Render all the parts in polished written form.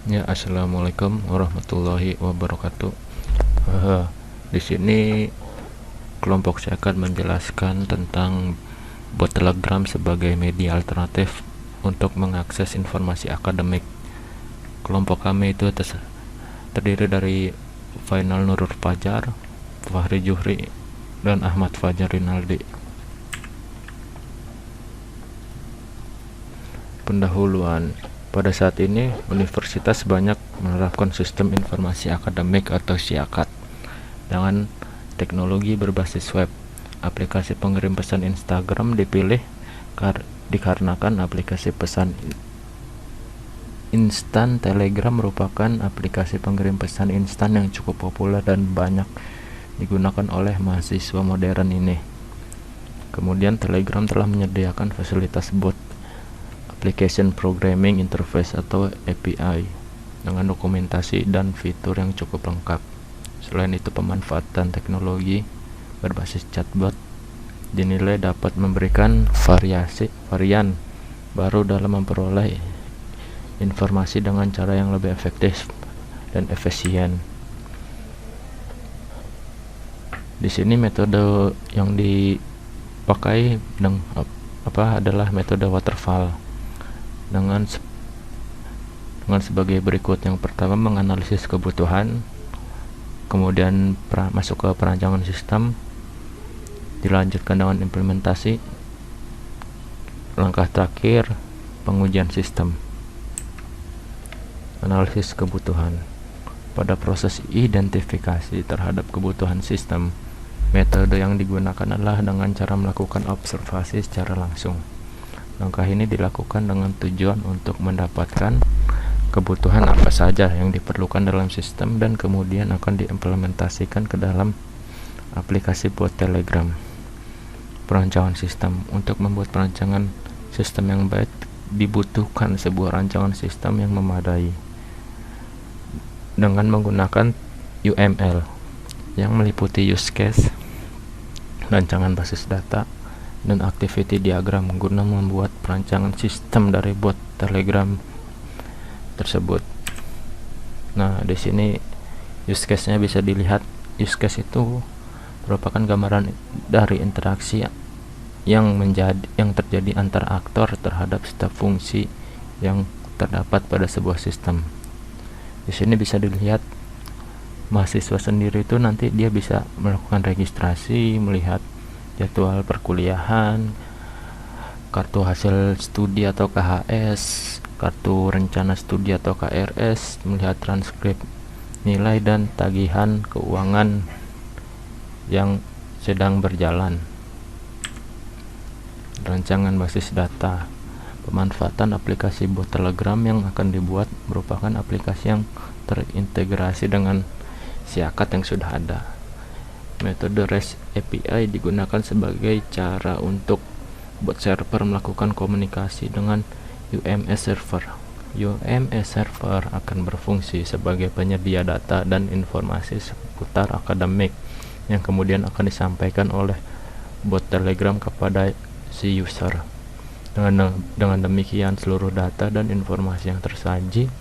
Ya, assalamualaikum warahmatullahi wabarakatuh. Di sini kelompok saya akan menjelaskan tentang bot Telegram sebagai media alternatif untuk mengakses informasi akademik. Kelompok kami itu terdiri dari Fainal Nurul Fajar, Fahri Juhri, dan Ahmad Fajar Rinaldi. Pendahuluan. Pada saat ini, universitas banyak menerapkan sistem informasi akademik atau SIAKAT dengan teknologi berbasis web. Aplikasi pengirim pesan Instagram dipilih dikarenakan aplikasi pesan instan Telegram merupakan aplikasi pengirim pesan instan yang cukup populer dan banyak digunakan oleh mahasiswa modern ini. Kemudian Telegram telah menyediakan fasilitas bot Application Programming Interface atau API dengan dokumentasi dan fitur yang cukup lengkap. Selain itu, pemanfaatan teknologi berbasis chatbot dinilai dapat memberikan varian baru dalam memperoleh informasi dengan cara yang lebih efektif dan efisien. Di sini metode yang dipakai adalah metode waterfall dengan sebagai berikut. Yang pertama, menganalisis kebutuhan, kemudian masuk ke perancangan sistem, dilanjutkan dengan implementasi, langkah terakhir pengujian sistem. Analisis kebutuhan. Pada proses identifikasi terhadap kebutuhan sistem, metode yang digunakan adalah dengan cara melakukan observasi secara langsung. Langkah ini dilakukan dengan tujuan untuk mendapatkan kebutuhan apa saja yang diperlukan dalam sistem dan kemudian akan diimplementasikan ke dalam aplikasi bot Telegram. Perancangan sistem. Untuk membuat perancangan sistem yang baik dibutuhkan sebuah rancangan sistem yang memadai dengan menggunakan UML yang meliputi use case, rancangan basis data, dan activity diagram guna membuat perancangan sistem dari bot Telegram tersebut. Nah, di sini use case-nya bisa dilihat. Use case itu merupakan gambaran dari interaksi yang terjadi antar aktor terhadap setiap fungsi yang terdapat pada sebuah sistem. Di sini bisa dilihat mahasiswa sendiri itu nanti dia bisa melakukan registrasi, melihat jadwal perkuliahan, kartu hasil studi atau KHS, kartu rencana studi atau KRS, melihat transkrip nilai dan tagihan keuangan yang sedang berjalan. Rancangan basis data. Pemanfaatan aplikasi bot Telegram yang akan dibuat merupakan aplikasi yang terintegrasi dengan SIAKAT yang sudah ada. Metode REST API digunakan sebagai cara untuk bot server melakukan komunikasi dengan UMS server. UMS server akan berfungsi sebagai penyedia data dan informasi seputar akademik yang kemudian akan disampaikan oleh bot Telegram kepada si user. Dengan demikian, seluruh data dan informasi yang tersaji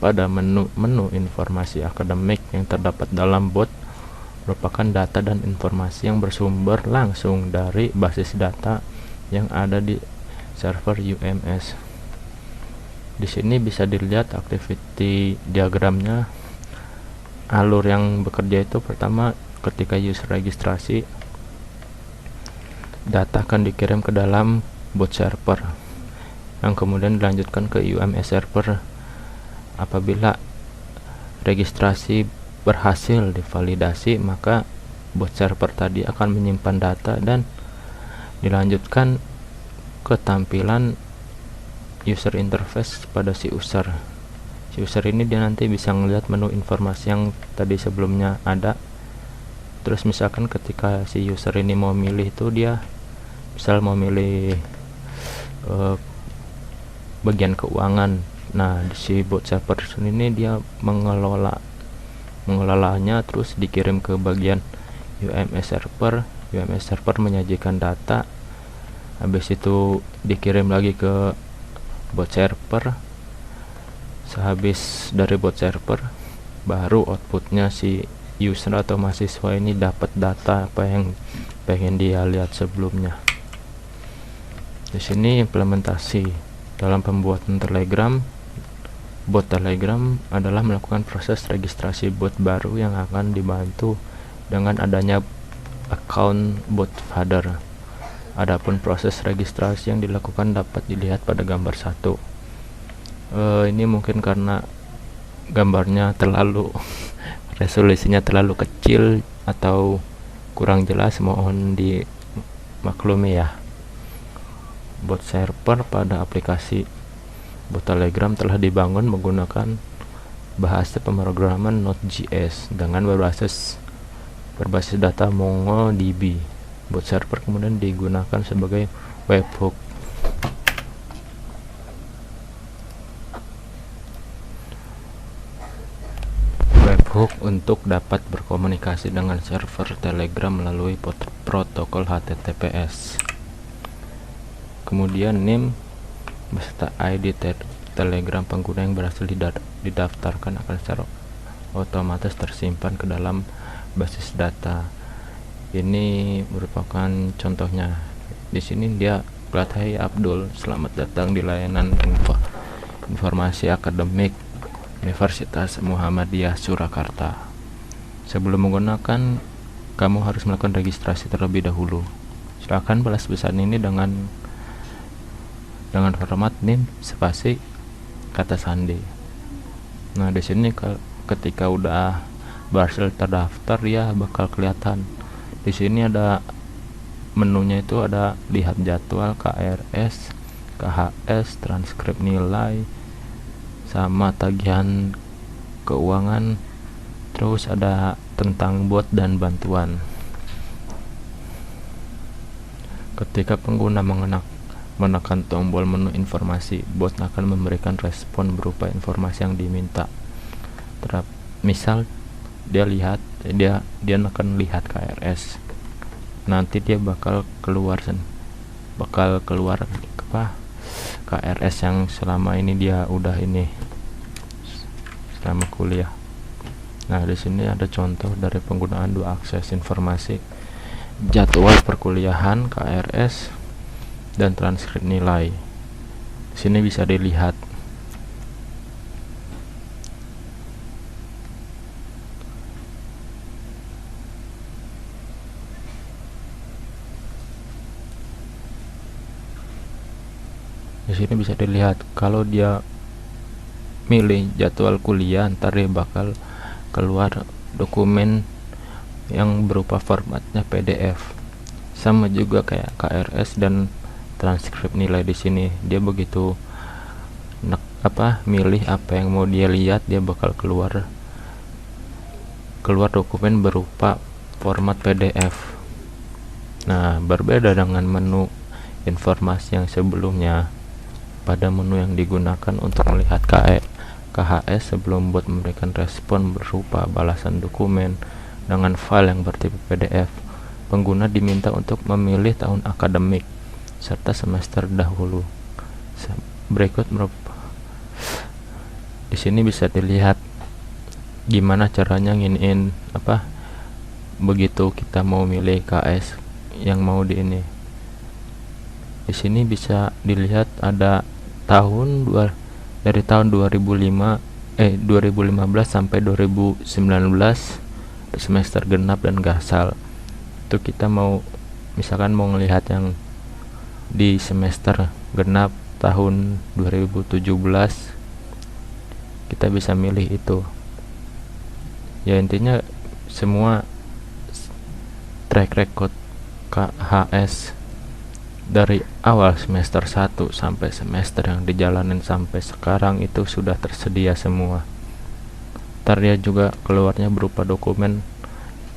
pada menu informasi akademik yang terdapat dalam bot merupakan data dan informasi yang bersumber langsung dari basis data yang ada di server UMS. Di sini bisa dilihat activity diagramnya. Alur yang bekerja itu pertama, ketika user registrasi, data akan dikirim ke dalam bot server yang kemudian dilanjutkan ke UMS server. Apabila registrasi berhasil divalidasi, maka bot server tadi akan menyimpan data dan dilanjutkan ke tampilan user interface pada si user. Si user ini dia nanti bisa melihat menu informasi yang tadi sebelumnya ada. Terus misalkan ketika si user ini mau milih itu, dia misal mau milih bagian keuangan. Nah, di si bot server ini dia mengelolanya, terus dikirim ke bagian UMS server. UMS server menyajikan data, habis itu dikirim lagi ke bot server Sehabis dari bot server, baru outputnya si user atau mahasiswa ini dapat data apa yang pengen dia lihat sebelumnya. Di sini implementasi dalam pembuatan Telegram. Bot Telegram adalah melakukan proses registrasi bot baru yang akan dibantu dengan adanya account bot header. Adapun proses registrasi yang dilakukan dapat dilihat pada gambar 1. Ini mungkin karena gambarnya terlalu resolusinya terlalu kecil atau kurang jelas, mohon dimaklumi ya. Bot server pada aplikasi bot Telegram telah dibangun menggunakan bahasa pemrograman Node.js dengan berbasis data MongoDB. Bot server kemudian digunakan sebagai webhook. Webhook untuk dapat berkomunikasi dengan server Telegram melalui protokol HTTPS. Kemudian name beserta ID Telegram pengguna yang berhasil didaftarkan akan secara otomatis tersimpan ke dalam basis data. Ini merupakan contohnya. Di sini dia Hai Abdul, selamat datang di layanan informasi akademik Universitas Muhammadiyah Surakarta. Sebelum menggunakan, kamu harus melakukan registrasi terlebih dahulu. Silakan balas pesan ini dengan format name spasi kata sandi. Nah, di sini ketika udah berhasil terdaftar, ya bakal kelihatan. Di sini ada menunya, itu ada lihat jadwal, KRS, KHS, transkrip nilai, sama tagihan keuangan. Terus ada tentang bot dan bantuan. Ketika pengguna menekan tombol menu informasi, bot akan memberikan respon berupa informasi yang diminta. Misal dia akan lihat KRS, nanti dia bakal keluar KRS yang selama ini dia udah selama kuliah. Nah, di sini ada contoh dari penggunaan dua akses informasi: jadwal perkuliahan KRS dan transkrip nilai. Di sini bisa dilihat. Di sini bisa dilihat kalau dia milih jadwal kuliah, ntar dia bakal keluar dokumen yang berupa formatnya PDF. Sama juga kayak KRS dan transkrip nilai. Di sini dia begitu milih apa yang mau dia lihat, dia bakal keluar dokumen berupa format PDF. Nah, berbeda dengan menu informasi yang sebelumnya. Pada menu yang digunakan untuk melihat KHS sebelum bot memberikan respon berupa balasan dokumen dengan file yang bertipe PDF, pengguna diminta untuk memilih tahun akademik serta semester dahulu. Berikut di sini bisa dilihat gimana caranya nginiin begitu kita mau milih KS yang mau di sini bisa dilihat ada dari tahun 2015 sampai 2019 semester genap dan gasal. Itu kita misalkan mau melihat yang di semester genap tahun 2017, kita bisa milih itu. Ya, intinya semua track record KHS dari awal semester 1 sampai semester yang dijalanin sampai sekarang itu sudah tersedia semua. Ntar dia juga keluarnya berupa dokumen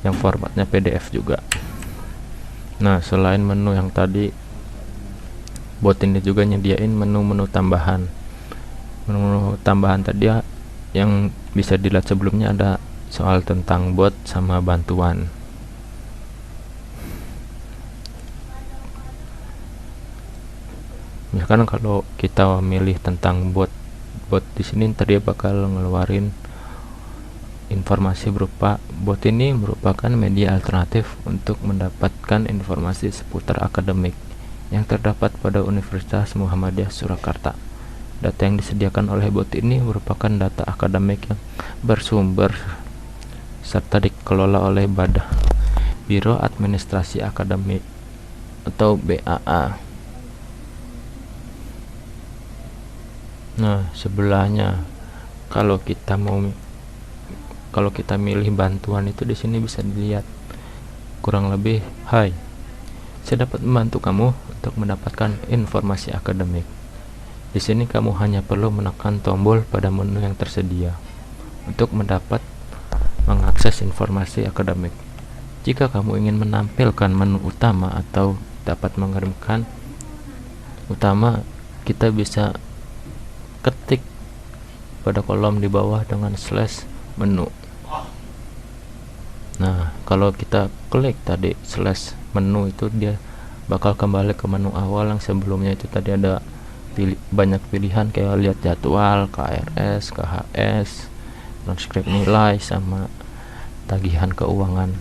yang formatnya PDF juga. Nah, selain menu yang tadi, bot ini juga nyediain menu-menu tambahan. Menu tambahan tadi yang bisa dilihat sebelumnya ada soal tentang bot sama bantuan. Misalkan kalau kita milih tentang bot bot di sini ntar dia bakal ngeluarin informasi berupa bot ini merupakan media alternatif untuk mendapatkan informasi seputar akademik yang terdapat pada Universitas Muhammadiyah Surakarta. Data yang disediakan oleh bot ini merupakan data akademik yang bersumber serta dikelola oleh Biro Administrasi Akademik atau BAA. Nah, sebelahnya kalau kita milih bantuan itu di sini bisa dilihat kurang lebih, hai, saya dapat membantu kamu untuk mendapatkan informasi akademik. Di sini kamu hanya perlu menekan tombol pada menu yang tersedia untuk mengakses informasi akademik. Jika kamu ingin menampilkan menu utama atau dapat mengirimkan utama, kita bisa ketik pada kolom di bawah dengan /menu. Nah, kalau kita klik tadi /menu itu dia bakal kembali ke menu awal yang sebelumnya itu tadi ada banyak pilihan kayak lihat jadwal, KRS, KHS, transkrip nilai sama tagihan keuangan.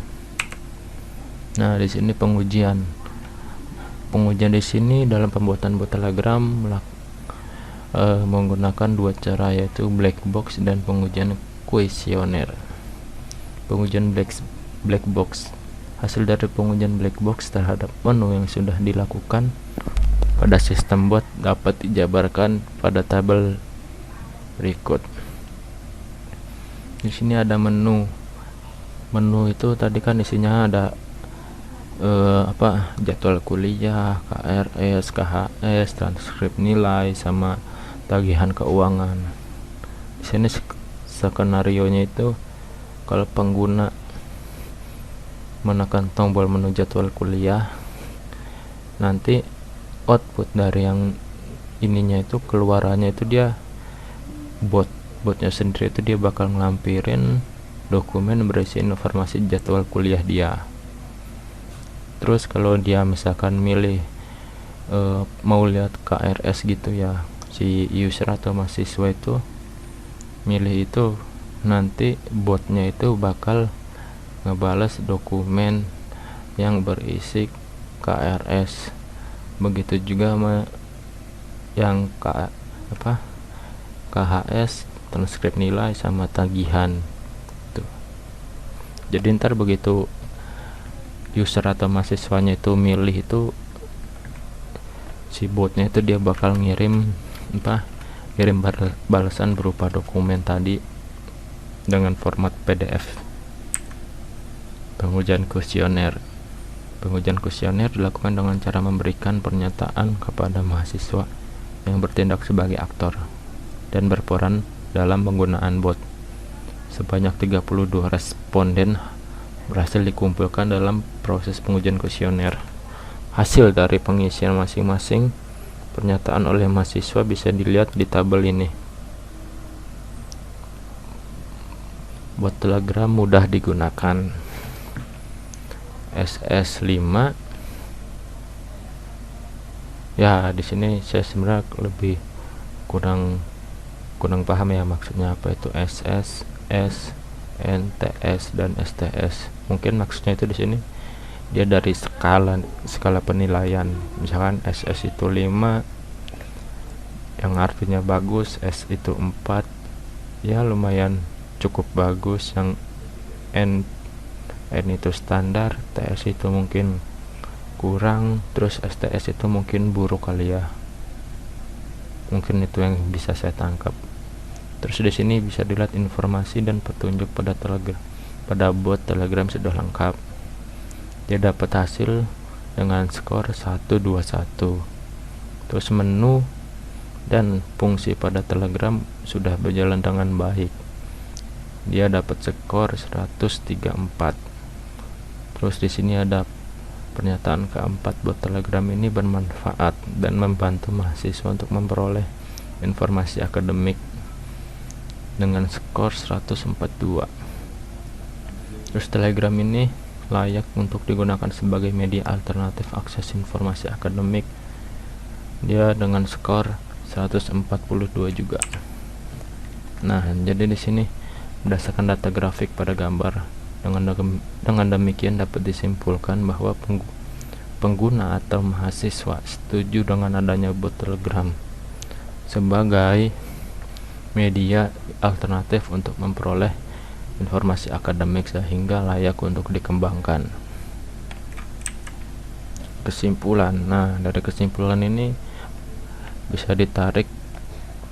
Nah, di sini pengujian di sini dalam pembuatan bot Telegram menggunakan dua cara, yaitu black box dan pengujian kuesioner. Pengujian black box, hasil dari pengujian black box terhadap menu yang sudah dilakukan pada sistem bot dapat dijabarkan pada tabel berikut. Di sini ada menu itu tadi kan isinya ada jadwal kuliah, KRS, KHS, transkrip nilai sama tagihan keuangan. Di sini skenarionya itu kalau pengguna menekan tombol menu jadwal kuliah, nanti output dari yang ininya itu keluarannya itu dia botnya sendiri itu dia bakal ngelampirin dokumen berisi informasi jadwal kuliah dia. Terus kalau dia misalkan milih mau lihat KRS gitu ya, si user atau mahasiswa itu milih itu, nanti botnya itu bakal ngebales dokumen yang berisi KRS. Begitu juga sama yang KHS, transkrip nilai sama tagihan tuh. Jadi ntar begitu user atau mahasiswanya itu milih itu, si botnya itu dia bakal ngirim balasan berupa dokumen tadi dengan format PDF. Pengujian kuesioner dilakukan dengan cara memberikan pernyataan kepada mahasiswa yang bertindak sebagai aktor dan berperan dalam penggunaan bot. Sebanyak 32 responden berhasil dikumpulkan dalam proses pengujian kuesioner. Hasil dari pengisian masing-masing pernyataan oleh mahasiswa bisa dilihat di tabel ini. Bot Telegram mudah digunakan. SS5 ya, di sini saya sebenarnya lebih kurang paham ya maksudnya apa itu SS, S, NTS dan STS. Mungkin maksudnya itu di sini dia dari skala penilaian. Misalkan SS itu 5 yang artinya bagus, S itu 4 ya lumayan cukup bagus, yang N itu standar, TS itu mungkin kurang, terus STS itu mungkin buruk kali ya. Mungkin itu yang bisa saya tangkap. Terus di sini bisa dilihat informasi dan petunjuk pada bot Telegram sudah lengkap. Dia dapat hasil dengan skor 121. Terus menu dan fungsi pada Telegram sudah berjalan dengan baik. Dia dapat skor 134. Terus di sini ada pernyataan keempat, bot Telegram ini bermanfaat dan membantu mahasiswa untuk memperoleh informasi akademik dengan skor 142. Terus Telegram ini layak untuk digunakan sebagai media alternatif akses informasi akademik. Dia dengan skor 142 juga. Nah, jadi di sini berdasarkan data grafik pada gambar, dengan demikian dapat disimpulkan bahwa pengguna atau mahasiswa setuju dengan adanya bot Telegram sebagai media alternatif untuk memperoleh informasi akademik sehingga layak untuk dikembangkan. Kesimpulan. Nah, dari kesimpulan ini bisa ditarik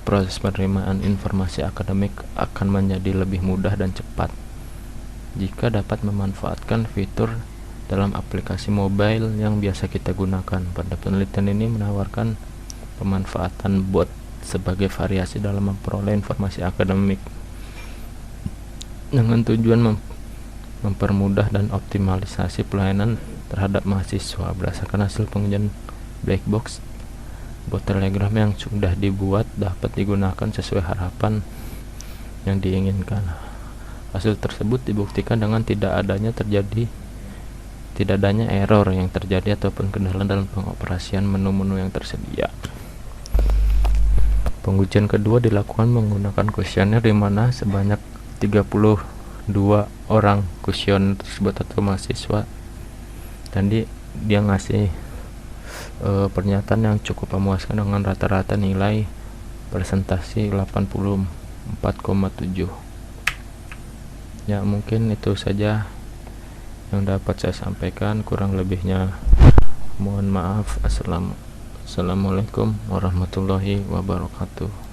proses penerimaan informasi akademik akan menjadi lebih mudah dan cepat jika dapat memanfaatkan fitur dalam aplikasi mobile yang biasa kita gunakan. Pada penelitian ini menawarkan pemanfaatan bot sebagai variasi dalam memperoleh informasi akademik dengan tujuan mempermudah dan optimalisasi pelayanan terhadap mahasiswa. Berdasarkan hasil pengujian black box, bot Telegram yang sudah dibuat dapat digunakan sesuai harapan yang diinginkan. Hasil tersebut dibuktikan dengan tidak adanya error yang terjadi ataupun kendala dalam pengoperasian menu-menu yang tersedia. Pengujian kedua dilakukan menggunakan kuesioner di mana sebanyak 32 orang kuesioner tersebut atau mahasiswa, dan dia ngasih pernyataan yang cukup memuaskan dengan rata-rata nilai presentasi 84,7. Ya, mungkin itu saja yang dapat saya sampaikan, kurang lebihnya mohon maaf. Assalamualaikum warahmatullahi wabarakatuh.